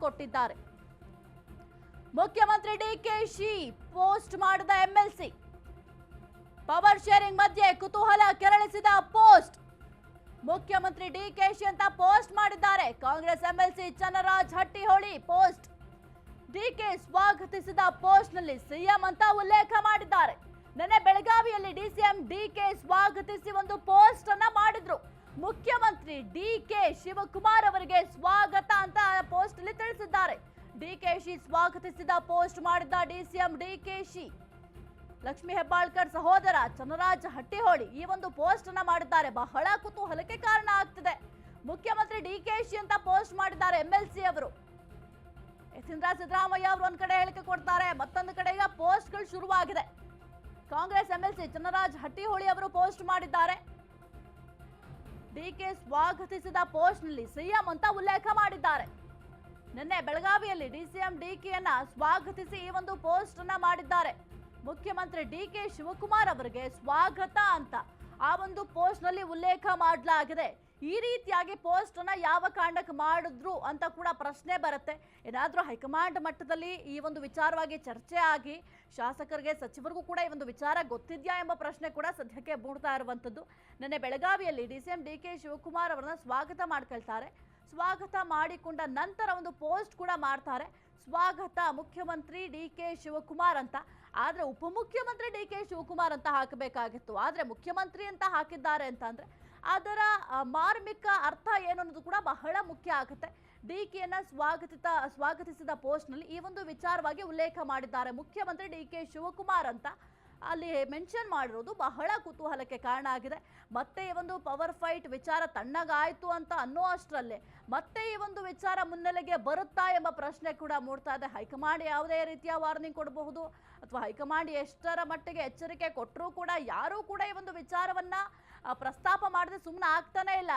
ಕೊಟ್ಟಿದ್ದಾರೆ. ಮುಖ್ಯಮಂತ್ರಿ ಡಿಕೆಶಿ ಪೋಸ್ಟ್ ಮಾಡಿದ ಎಂಎಲ್ಸಿ ಪವರ್ ಶೇರಿಂಗ್ ಮಧ್ಯೆ ಕುತೂಹಲ ಕೆರಳಿಸಿದ ಪೋಸ್ಟ್. ಮುಖ್ಯಮಂತ್ರಿ ಡಿಕೆಶಿ ಅಂತ ಪೋಸ್ಟ್ ಮಾಡಿದ್ದಾರೆ. Congress MLC Channaraj Hattiholi post. ಡಿಕೆ ಸ್ವಾಗತಿಸಿದ ಪೋಸ್ಟ್ ನಲ್ಲಿ ಸಿಎಂ ಅಂತ ಉಲ್ಲೇಖ ಮಾಡಿದ್ದಾರೆ. ನಿನ್ನೆ ಬೆಳಗಾವಿಯಲ್ಲಿ ಡಿಸಿಎಂ ಡಿಕೆ ಸ್ವಾಗತಿಸಿ ಒಂದು ಪೋಸ್ಟ್ ಅನ್ನ ಮಾಡಿದ್ರು. ಮುಖ್ಯಮಂತ್ರಿ ಡಿಕೆ ಶಿವಕುಮಾರ್ ಅವರಿಗೆ ಸ್ವಾಗತ ಅಂತ ಪೋಸ್ಟ್ ಅಲ್ಲಿ ತಿಳಿಸಿದ್ದಾರೆ. ಡಿಕೆಶಿ ಸ್ವಾಗತಿಸಿದ ಪೋಸ್ಟ್ ಮಾಡಿದ್ದ ಡಿಸಿಎಂ ಡಿಕೆಶಿ ಲಕ್ಷ್ಮೀ ಹೆಬ್ಬಾಳ್ಕರ್ ಸಹೋದರ ಚನ್ನರಾಜ್ ಹಟ್ಟಿಹೊಳಿ ಈ ಒಂದು ಪೋಸ್ಟ್ ಅನ್ನ ಮಾಡಿದ್ದಾರೆ. ಬಹಳ ಕುತೂಹಲಕ್ಕೆ ಕಾರಣ ಆಗ್ತಿದೆ. ಮುಖ್ಯಮಂತ್ರಿ ಡಿಕೆಶಿ ಅಂತ ಪೋಸ್ಟ್ ಮಾಡಿದ್ದಾರೆ ಎಂಎಲ್ಸಿ ಅವರು. ಸಿದ್ದರಾಮಯ್ಯ ಅವರು ಒಂದ್ ಕಡೆ ಹೇಳಿಕೆ ಕೊಡ್ತಾರೆ, ಮತ್ತೊಂದು ಕಡೆ ಈಗ ಪೋಸ್ಟ್ ಗಳು ಶುರುವಾಗಿದೆ. ಕಾಂಗ್ರೆಸ್ ಎಂಎಲ್ಸಿ ಚನ್ನರಾಜ್ ಹಟ್ಟಿಹೊಳಿ ಅವರು ಪೋಸ್ಟ್ ಮಾಡಿದ್ದಾರೆ. ಡಿಕೆ ಸ್ವಾಗತಿಸಿದ ಪೋಸ್ಟ್ ನಲ್ಲಿ ಸಿಎಂ ಅಂತ ಉಲ್ಲೇಖ ಮಾಡಿದ್ದಾರೆ. ನಿನ್ನೆ ಬೆಳಗಾವಿಯಲ್ಲಿ ಡಿಸಿಎಂ ಡಿಕೆಯನ್ನ ಸ್ವಾಗತಿಸಿ ಈ ಒಂದು ಪೋಸ್ಟ್ ಅನ್ನ ಮಾಡಿದ್ದಾರೆ. ಮುಖ್ಯಮಂತ್ರಿ ಡಿಕೆ ಶಿವಕುಮಾರ್ ಅವರಿಗೆ ಸ್ವಾಗತ ಅಂತ ಆ ಒಂದು ಪೋಸ್ಟ್ ನಲ್ಲಿ ಉಲ್ಲೇಖ ಮಾಡಲಾಗಿದೆ. ಈ ರೀತಿಯಾಗಿ ಪೋಸ್ಟ್ ಅನ್ನ ಯಾವ ಕಾರಣಕ್ಕೆ ಮಾಡಿದ್ರು ಅಂತ ಕೂಡ ಪ್ರಶ್ನೆ ಬರುತ್ತೆ. ಏನಾದ್ರೂ ಹೈಕಮಾಂಡ್ ಮಟ್ಟದಲ್ಲಿ ಈ ಒಂದು ವಿಚಾರವಾಗಿ ಚರ್ಚೆ ಆಗಿ ಶಾಸಕರಿಗೆ ಸಚಿವರಿಗೂ ಕೂಡ ಈ ಒಂದು ವಿಚಾರ ಗೊತ್ತಿದ್ಯಾ ಎಂಬ ಪ್ರಶ್ನೆ ಕೂಡ ಸದ್ಯಕ್ಕೆ ಮೂಡ್ತಾ ಇರುವಂತದ್ದು. ನಿನ್ನೆ ಬೆಳಗಾವಿಯಲ್ಲಿ ಡಿಸಿಎಂ ಡಿಕೆ ಶಿವಕುಮಾರ್ ಅವರನ್ನ ಸ್ವಾಗತ ಮಾಡ್ಕೊಳ್ತಾರೆ. ಸ್ವಾಗತ ಮಾಡಿಕೊಂಡ ನಂತರ ಒಂದು ಪೋಸ್ಟ್ ಕೂಡ ಮಾಡ್ತಾರೆ. ಸ್ವಾಗತ ಮುಖ್ಯಮಂತ್ರಿ ಡಿಕೆ ಶಿವಕುಮಾರ್ ಅಂತ. ಆದ್ರೆ ಉಪಮುಖ್ಯಮಂತ್ರಿ ಡಿಕೆ ಶಿವಕುಮಾರ್ ಅಂತ ಹಾಕಬೇಕಾಗಿತ್ತು. ಆದ್ರೆ ಮುಖ್ಯಮಂತ್ರಿ ಅಂತ ಹಾಕಿದ್ದಾರೆ ಅಂತ ಅಂದ್ರೆ ಅದರ ಮಾರ್ಮಿಕ ಅರ್ಥ ಏನು ಅನ್ನೋದು ಕೂಡ ಬಹಳ ಮುಖ್ಯ ಆಗುತ್ತೆ. ಡಿಕೆಯನ್ನ ಸ್ವಾಗತಿಸಿದ ಪೋಸ್ಟ್ ನಲ್ಲಿ ಈ ಒಂದು ವಿಚಾರವಾಗಿ ಉಲ್ಲೇಖ ಮಾಡಿದ್ದಾರೆ. ಮುಖ್ಯಮಂತ್ರಿ ಡಿಕೆ ಶಿವಕುಮಾರ್ ಅಂತ ಅಲ್ಲಿ ಮೆನ್ಷನ್ ಮಾಡಿರೋದು ಬಹಳ ಕುತೂಹಲಕ್ಕೆ ಕಾರಣ ಆಗಿದೆ. ಮತ್ತೆ ಈ ಒಂದು ಪವರ್ ಫೈಟ್ ವಿಚಾರ ತಣ್ಣಗಾಯ್ತು ಅಂತ ಅನ್ನೋ ಅಷ್ಟರಲ್ಲೇ ಮತ್ತೆ ಈ ಒಂದು ವಿಚಾರ ಮುನ್ನೆಲೆಗೆ ಬರುತ್ತಾ ಎಂಬ ಪ್ರಶ್ನೆ ಕೂಡ ಮೂಡ್ತಾ ಇದೆ. ಹೈಕಮಾಂಡ್ ಯಾವುದೇ ರೀತಿಯ ವಾರ್ನಿಂಗ್ ಕೊಡಬಹುದು ಅಥವಾ ಹೈಕಮಾಂಡ್ ಎಷ್ಟರ ಮಟ್ಟಿಗೆ ಎಚ್ಚರಿಕೆ ಕೊಟ್ಟರೂ ಕೂಡ ಯಾರೂ ಕೂಡ ಈ ಒಂದು ವಿಚಾರವನ್ನ ಪ್ರಸ್ತಾಪ ಮಾಡದೆ ಸುಮ್ಮನೆ ಆಗ್ತಾನೆ ಇಲ್ಲ.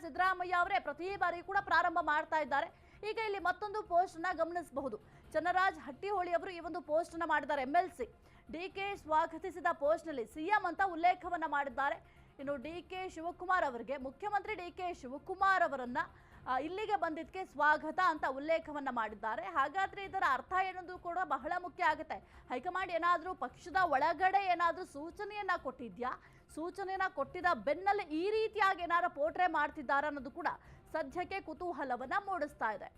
ಸಿದ್ದರಾಮಯ್ಯ ಅವರೇ ಪ್ರತಿ ಬಾರಿ ಕೂಡ ಪ್ರಾರಂಭ ಮಾಡ್ತಾ ಇದ್ದಾರೆ. ಈಗ ಇಲ್ಲಿ ಮತ್ತೊಂದು ಪೋಸ್ಟ್ ಅನ್ನ ಗಮನಿಸಬಹುದು. ಚನ್ನರಾಜ್ ಹಟ್ಟಿಹೊಳಿ ಅವರು ಈ ಒಂದು ಪೋಸ್ಟ್ ಅನ್ನ ಮಾಡಿದ್ದಾರೆ. ಎಂಎಲ್ಸಿ ಡಿಕೆ ಸ್ವಾಗತಿಸಿದ ಪೋಸ್ಟ್ ನಲ್ಲಿ ಸಿಎಂ ಅಂತ ಉಲ್ಲೇಖವನ್ನ ಮಾಡಿದ್ದಾರೆ. ಇನ್ನು ಡಿಕೆ ಶಿವಕುಮಾರ್ ಅವರಿಗೆ ಮುಖ್ಯಮಂತ್ರಿ ಡಿಕೆ ಶಿವಕುಮಾರ್ ಅವರನ್ನ ಇಲ್ಲಿಗೆ ಬಂದಿದ್ದಕ್ಕೆ ಸ್ವಾಗತ ಅಂತ ಉಲ್ಲೇಖವನ್ನ ಮಾಡಿದ್ದಾರೆ. ಹಾಗಾದ್ರೆ ಇದರ ಅರ್ಥ ಏನೊಂದು ಕೂಡ ಬಹಳ ಮುಖ್ಯ ಆಗುತ್ತೆ. ಹೈಕಮಾಂಡ್ ಏನಾದ್ರೂ ಪಕ್ಷದ ಒಳಗಡೆ ಏನಾದ್ರೂ ಸೂಚನೆಯನ್ನ ಕೊಟ್ಟಿದ್ಯಾ, ಸೂಚನೆಯನ್ನ ಕೊಟ್ಟಿದ್ದ ಬೆನ್ನಲ್ಲೇ ಈ ರೀತಿಯಾಗಿ ಏನಾದ್ರು ಪೋಟ್ರೆ ಮಾಡ್ತಿದ್ದಾರೆ ಅನ್ನೋದು ಕೂಡ ಸದ್ಯಕ್ಕೆ ಕುತೂಹಲವನ್ನ ಮೂಡಿಸ್ತಾ ಇದೆ.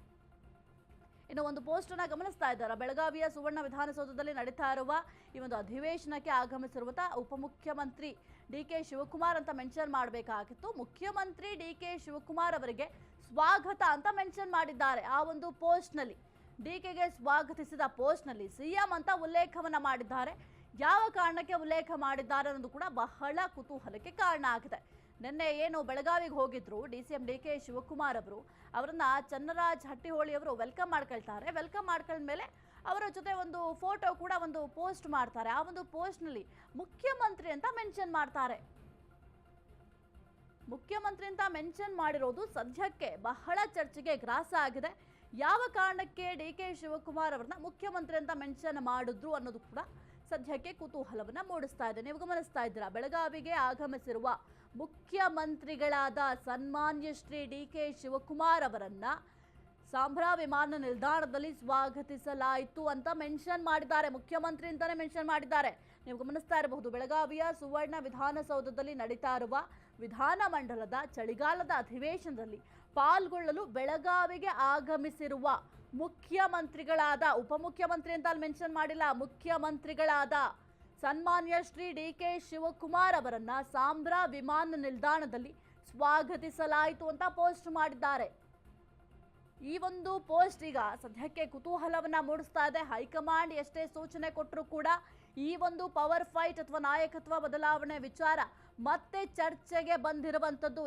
ಇನ್ನು ಒಂದು ಪೋಸ್ಟ್ ಅನ್ನ ಗಮನಿಸ್ತಾ ಇದ್ದಾರೆ. ಬೆಳಗಾವಿಯ ಸುವರ್ಣ ವಿಧಾನಸೌಧದಲ್ಲಿ ನಡೀತಾ ಇರುವ ಈ ಒಂದು ಅಧಿವೇಶನಕ್ಕೆ ಆಗಮಿಸಿರುವಂತಹ ಉಪಮುಖ್ಯಮಂತ್ರಿ ಡಿಕೆ ಶಿವಕುಮಾರ್ ಅಂತ ಮೆನ್ಷನ್ ಮಾಡಬೇಕಾಗಿತ್ತು. ಮುಖ್ಯಮಂತ್ರಿ ಡಿಕೆ ಶಿವಕುಮಾರ್ ಅವರಿಗೆ ಸ್ವಾಗತ ಅಂತ ಮೆನ್ಷನ್ ಮಾಡಿದ್ದಾರೆ. ಆ ಒಂದು ಪೋಸ್ಟ್ ನಲ್ಲಿ ಡಿಕೆಗೆ ಸ್ವಾಗತಿಸಿದ ಪೋಸ್ಟ್ ನಲ್ಲಿ ಸಿಎಂ ಅಂತ ಉಲ್ಲೇಖವನ್ನ ಮಾಡಿದ್ದಾರೆ. ಯಾವ ಕಾರಣಕ್ಕೆ ಉಲ್ಲೇಖ ಮಾಡಿದ್ದಾರೆ ಅನ್ನೋದು ಕೂಡ ಬಹಳ ಕುತೂಹಲಕ್ಕೆ ಕಾರಣ ಆಗಿದೆ. ನಿನ್ನೆ ಏನು ಬೆಳಗಾವಿಗೆ ಹೋಗಿದ್ರು ಡಿಸಿಎಂ ಡಿಕೆ ಶಿವಕುಮಾರ್ ಅವರು, ಅವರನ್ನ ಚನ್ನರಾಜ್ ಹಟ್ಟಿಹೊಳಿ ಅವರು ವೆಲ್ಕಮ್ ಮಾಡ್ಕೊಳ್ತಾರೆ. ವೆಲ್ಕಮ್ ಮಾಡ್ಕೊಂಡ್ಮೇಲೆ ಅವರ ಜೊತೆ ಒಂದು ಫೋಟೋ ಕೂಡ ಒಂದು ಪೋಸ್ಟ್ ಮಾಡ್ತಾರೆ. ಆ ಒಂದು ಪೋಸ್ಟ್ ನಲ್ಲಿ ಮುಖ್ಯಮಂತ್ರಿ ಅಂತ ಮೆನ್ಷನ್ ಮಾಡ್ತಾರೆ. ಮುಖ್ಯಮಂತ್ರಿ ಅಂತ ಮೆನ್ಷನ್ ಮಾಡಿರೋದು ಸದ್ಯಕ್ಕೆ ಬಹಳ ಚರ್ಚೆಗೆ ಗ್ರಾಸ ಆಗಿದೆ. ಯಾವ ಕಾರಣಕ್ಕೆ ಡಿಕೆ ಶಿವಕುಮಾರ್ ಅವರನ್ನ ಮುಖ್ಯಮಂತ್ರಿ ಅಂತ ಮೆನ್ಷನ್ ಮಾಡಿದ್ರು ಅನ್ನೋದು ಕೂಡ ಸದ್ಯಕ್ಕೆ ಕುತೂಹಲವನ್ನ ಮೂಡಿಸ್ತಾ ಇದೆ. ನೀವು ಗಮನಿಸ್ತಾ ಇದ್ದೀರಾ, ಬೆಳಗಾವಿಗೆ ಆಗಮಿಸಿರುವ ಮುಖ್ಯಮಂತ್ರಿಗಳಾದ ಸನ್ಮಾನ್ಯ ಶ್ರೀ ಡಿಕೆ ಶಿವಕುಮಾರ್ ಅವರನ್ನ ಸಾಂಬ್ರಾ ವಿಮಾನ ನಿಲ್ದಾಣದಲ್ಲಿ ಸ್ವಾಗತಿಸಲಾಯಿತು ಅಂತ ಮೆನ್ಷನ್ ಮಾಡಿದ್ದಾರೆ. ಮುಖ್ಯಮಂತ್ರಿ ಅಂತಾನೆ ಮೆನ್ಷನ್ ಮಾಡಿದ್ದಾರೆ. ನೀವು ಗಮನಿಸ್ತಾ ಇರಬಹುದು, ಬೆಳಗಾವಿಯ ಸುವರ್ಣ ವಿಧಾನಸೌಧದಲ್ಲಿ ನಡೀತಾ ಇರುವ ವಿಧಾನಮಂಡಲದ ಚಳಿಗಾಲದ ಅಧಿವೇಶನದಲ್ಲಿ ಪಾಲ್ಗೊಳ್ಳಲು ಬೆಳಗಾವಿಗೆ ಆಗಮಿಸಿರುವ ಮುಖ್ಯಮಂತ್ರಿಗಳಾದ, ಉಪಮುಖ್ಯಮಂತ್ರಿ ಅಂತ ಅಲ್ಲಿ ಮೆನ್ಷನ್ ಮಾಡಿಲ್ಲ, ಮುಖ್ಯಮಂತ್ರಿಗಳಾದ ಸನ್ಮಾನ್ಯ ಶ್ರೀ ಡಿಕೆ ಶಿವಕುಮಾರ್ ಅವರನ್ನ ಸಾಂಬ್ರಾ ವಿಮಾನ ನಿಲ್ದಾಣದಲ್ಲಿ ಸ್ವಾಗತಿಸಲಾಯಿತು ಅಂತ ಪೋಸ್ಟ್ ಮಾಡಿದ್ದಾರೆ. ಈ ಒಂದು ಪೋಸ್ಟ್ ಈಗ ಸದ್ಯಕ್ಕೆ ಕುತೂಹಲವನ್ನ ಮೂಡಿಸ್ತಾ ಇದೆ. ಹೈಕಮಾಂಡ್ ಎಷ್ಟೇ ಸೂಚನೆ ಕೊಟ್ಟರೂ ಕೂಡ ಈ ಒಂದು ಪವರ್ ಫೈಟ್ ಅಥವಾ ನಾಯಕತ್ವ ಬದಲಾವಣೆ ವಿಚಾರ ಮತ್ತೆ ಚರ್ಚೆಗೆ ಬಂದಿರುವಂತದ್ದು.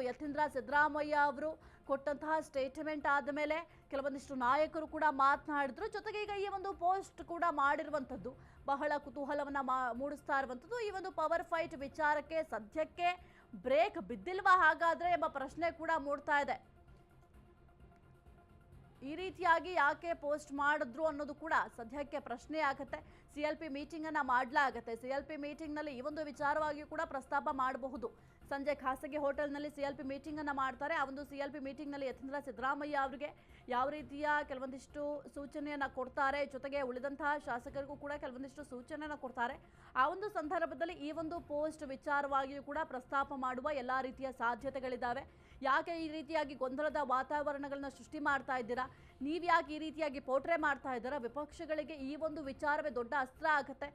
ಸಿದ್ದರಾಮಯ್ಯ ಅವರು ಕೊಟ್ಟಂತಹ ಸ್ಟೇಟ್ಮೆಂಟ್ ಆದ ಮೇಲೆ ಕೆಲವೊಂದಿಷ್ಟು ನಾಯಕರು ಕೂಡ ಮಾತನಾಡಿದ್ರು. ಜೊತೆಗೆ ಈಗ ಈ ಒಂದು ಪೋಸ್ಟ್ ಕೂಡ ಮಾಡಿರುವಂತದ್ದು ಬಹಳ ಕುತೂಹಲವನ್ನ ಮೂಡಿಸ್ತಾ ಇರುವಂತದ್ದು. ಈ ಒಂದು ಪವರ್ ಫೈಟ್ ವಿಚಾರಕ್ಕೆ ಸದ್ಯಕ್ಕೆ ಬ್ರೇಕ್ ಬಿದ್ದಿಲ್ವಾ ಹಾಗಾದ್ರೆ ಎಂಬ ಪ್ರಶ್ನೆ ಕೂಡ ಮೂಡ್ತಾ ಇದೆ. ಈ ರೀತಿಯಾಗಿ ಯಾಕೆ ಪೋಸ್ಟ್ ಮಾಡಿದ್ರು ಅನ್ನೋದು ಕೂಡ ಸದ್ಯಕ್ಕೆ ಪ್ರಶ್ನೆ ಆಗುತ್ತೆ. ಸಿಎಲ್ಪಿ ಮೀಟಿಂಗ್ ಅನ್ನ ಮಾಡಲಾಗುತ್ತೆ. ಸಿಎಲ್ಪಿ ಮೀಟಿಂಗ್ ನಲ್ಲಿ ಈ ಒಂದು ವಿಚಾರವಾಗಿ ಕೂಡ ಪ್ರಸ್ತಾಪ ಮಾಡಬಹುದು. ಸಂಜೆ ಖಾಸಗಿ ಹೋಟೆಲ್ನಲ್ಲಿ ಸಿಎಲ್ಪಿ ಮೀಟಿಂಗ್ ಅನ್ನ ಮಾಡ್ತಾರೆ. ಆ ಒಂದು ಸಿಎಲ್ಪಿ ಮೀಟಿಂಗ್ನಲ್ಲಿ ಯತೀಂದ್ರ ಸಿದ್ದರಾಮಯ್ಯ ಅವರಿಗೆ ಯಾವ ರೀತಿಯ ಕೆಲವೊಂದಿಷ್ಟು ಸೂಚನೆಯನ್ನ ಕೊಡ್ತಾರೆ, ಜೊತೆಗೆ ಉಳಿದಂತಹ ಶಾಸಕರಿಗೂ ಕೂಡ ಕೆಲವೊಂದಿಷ್ಟು ಸೂಚನೆಯನ್ನ ಕೊಡ್ತಾರೆ. ಆ ಒಂದು ಸಂದರ್ಭದಲ್ಲಿ ಈ ಒಂದು ಪೋಸ್ಟ್ ವಿಚಾರವಾಗಿಯೂ ಕೂಡ ಪ್ರಸ್ತಾಪ ಮಾಡುವ ಎಲ್ಲಾ ರೀತಿಯ ಸಾಧ್ಯತೆಗಳಿದ್ದಾವೆ. ಯಾಕೆ ಈ ರೀತಿಯಾಗಿ ಗೊಂದಲದ ವಾತಾವರಣಗಳನ್ನ ಸೃಷ್ಟಿ ಮಾಡ್ತಾ ಇದ್ದೀರಾ, ನೀವು ಯಾಕೆ ಈ ರೀತಿಯಾಗಿ ಪೋಟ್ರೆ ಮಾಡ್ತಾ ಇದ್ದೀರಾ, ವಿಪಕ್ಷಗಳಿಗೆ ಈ ಒಂದು ವಿಚಾರವೇ ದೊಡ್ಡ ಅಸ್ತ್ರ ಆಗುತ್ತೆ,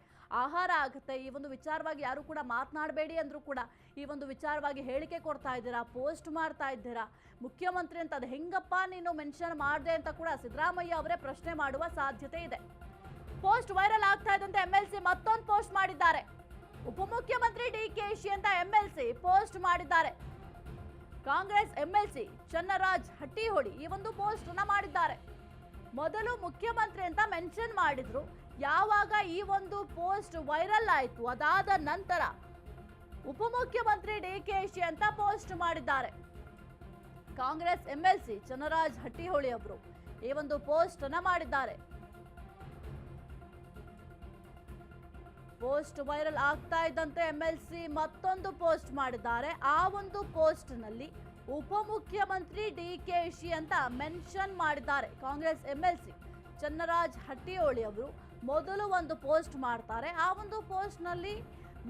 ಆಹಾರ ಆಗುತ್ತೆ. ಈ ಒಂದು ವಿಚಾರವಾಗಿ ಯಾರು ಕೂಡ ಮಾತನಾಡಬೇಡಿ ಅಂದ್ರೂ ಕೂಡ ಈ ಒಂದು ವಿಚಾರವಾಗಿ ಹೇಳಿಕೆ ಕೊಡ್ತಾ ಇದ್ದೀರಾ, ಪೋಸ್ಟ್ ಮಾಡ್ತಾ ಇದ್ದೀರಾ, ಮುಖ್ಯಮಂತ್ರಿ ಅಂತ ಅದು ಹೆಂಗಪ್ಪ ನೀನು ಮೆನ್ಷನ್ ಮಾಡಿದೆ ಅಂತ ಕೂಡ ಸಿದ್ದರಾಮಯ್ಯ ಅವರೇ ಪ್ರಶ್ನೆ ಮಾಡುವ ಸಾಧ್ಯತೆ ಇದೆ. ಪೋಸ್ಟ್ ವೈರಲ್ ಆಗ್ತಾ ಇದ್ದಂತೆ ಎಂಎಲ್ಸಿ ಮತ್ತೊಂದು ಪೋಸ್ಟ್ ಮಾಡಿದ್ದಾರೆ. ಉಪಮುಖ್ಯಮಂತ್ರಿ ಡಿಕೆಶಿ ಅಂತ ಎಂಎಲ್ಸಿ ಪೋಸ್ಟ್ ಮಾಡಿದ್ದಾರೆ. ಕಾಂಗ್ರೆಸ್ ಎಂಎಲ್ಸಿ ಚನ್ನರಾಜ್ ಹಟ್ಟಿಹೊಳಿ ಈ ಒಂದು ಪೋಸ್ಟ್ ಅನ್ನ ಮಾಡಿದ್ದಾರೆ. ಮೊದಲು ಮುಖ್ಯಮಂತ್ರಿ ಅಂತ ಮೆನ್ಷನ್ ಮಾಡಿದ್ರು. ಯಾವಾಗ ಈ ಒಂದು ಪೋಸ್ಟ್ ವೈರಲ್ ಆಯಿತು ಅದಾದ ನಂತರ ಉಪಮುಖ್ಯಮಂತ್ರಿ ಡಿಕೆಶಿ ಅಂತ ಪೋಸ್ಟ್ ಮಾಡಿದ್ದಾರೆ. ಕಾಂಗ್ರೆಸ್ ಎಂಎಲ್ಸಿ ಚನ್ನರಾಜ್ ಹಟ್ಟಿಹೊಳಿ ಅವರು ಈ ಒಂದು ಪೋಸ್ಟ್ ಅನ್ನ ಮಾಡಿದ್ದಾರೆ. ಪೋಸ್ಟ್ ವೈರಲ್ ಆಗ್ತಾ ಇದ್ದಂತೆ ಎಂಎಲ್ಸಿ ಮತ್ತೊಂದು ಪೋಸ್ಟ್ ಮಾಡಿದ್ದಾರೆ. ಆ ಒಂದು ಪೋಸ್ಟ್ ನಲ್ಲಿ ಉಪಮುಖ್ಯಮಂತ್ರಿ ಡಿಕೆಶಿ ಅಂತ ಮೆನ್ಷನ್ ಮಾಡಿದ್ದಾರೆ. ಕಾಂಗ್ರೆಸ್ ಎಂಎಲ್ಸಿ ಚನ್ನರಾಜ್ ಹಟ್ಟಿಹೊಳಿ ಅವರು ಮೊದಲು ಒಂದು ಪೋಸ್ಟ್ ಮಾಡ್ತಾರೆ. ಆ ಒಂದು ಪೋಸ್ಟ್ ನಲ್ಲಿ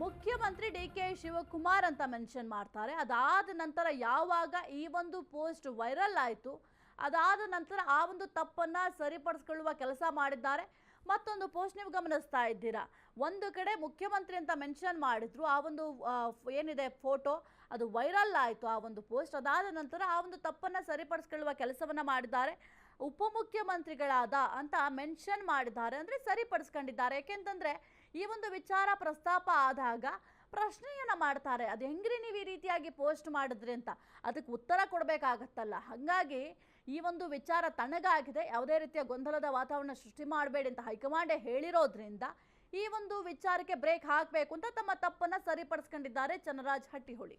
ಮುಖ್ಯಮಂತ್ರಿ ಡಿಕೆ ಶಿವಕುಮಾರ್ ಅಂತ ಮೆನ್ಷನ್ ಮಾಡ್ತಾರೆ. ಅದಾದ ನಂತರ ಯಾವಾಗ ಈ ಒಂದು ಪೋಸ್ಟ್ ವೈರಲ್ ಆಯಿತು ಅದಾದ ನಂತರ ಆ ಒಂದು ತಪ್ಪನ್ನ ಸರಿಪಡಿಸ್ಕೊಳ್ಳುವ ಕೆಲಸ ಮಾಡಿದ್ದಾರೆ. ಮತ್ತೊಂದು ಪೋಸ್ಟ್ ನೀವು ಗಮನಿಸ್ತಾ ಇದ್ದೀರಾ. ಒಂದು ಕಡೆ ಮುಖ್ಯಮಂತ್ರಿ ಅಂತ ಮೆನ್ಷನ್ ಮಾಡಿದ್ರು, ಆ ಒಂದು ಏನಿದೆ ಫೋಟೋ ಅದು ವೈರಲ್ ಆಯಿತು ಆ ಒಂದು ಪೋಸ್ಟ್. ಅದಾದ ನಂತರ ಆ ಒಂದು ತಪ್ಪನ್ನು ಸರಿಪಡಿಸ್ಕೊಳ್ಳುವ ಕೆಲಸವನ್ನ ಮಾಡಿದ್ದಾರೆ. ಉಪಮುಖ್ಯಮಂತ್ರಿಗಳಾದ ಅಂತ ಮೆನ್ಷನ್ ಮಾಡಿದ್ದಾರೆ, ಅಂದರೆ ಸರಿಪಡಿಸ್ಕೊಂಡಿದ್ದಾರೆ. ಯಾಕೆಂತಂದರೆ ಈ ಒಂದು ವಿಚಾರ ಪ್ರಸ್ತಾಪ ಆದಾಗ ಪ್ರಶ್ನೆಯನ್ನು ಮಾಡ್ತಾರೆ, ಅದು ಹೆಂಗ್ರಿ ನೀವು ಈ ರೀತಿಯಾಗಿ ಪೋಸ್ಟ್ ಮಾಡಿದ್ರಿ ಅಂತ, ಅದಕ್ಕೆ ಉತ್ತರ ಕೊಡಬೇಕಾಗತ್ತಲ್ಲ. ಹಾಗಾಗಿ ಈ ಒಂದು ವಿಚಾರ ತಣ್ಣಗಾಗಿದೆ. ಯಾವುದೇ ರೀತಿಯ ಗೊಂದಲದ ವಾತಾವರಣ ಸೃಷ್ಟಿ ಮಾಡಬೇಡಿ ಅಂತ ಹೈಕಮಾಂಡೇ ಹೇಳಿರೋದ್ರಿಂದ ಈ ಒಂದು ವಿಚಾರಕ್ಕೆ ಬ್ರೇಕ್ ಹಾಕಬೇಕು ಅಂತ ತಮ್ಮ ತಪ್ಪನ್ನು ಸರಿಪಡಿಸ್ಕೊಂಡಿದ್ದಾರೆ ಚನ್ನರಾಜ್ ಹಟ್ಟಿಹೊಳಿ.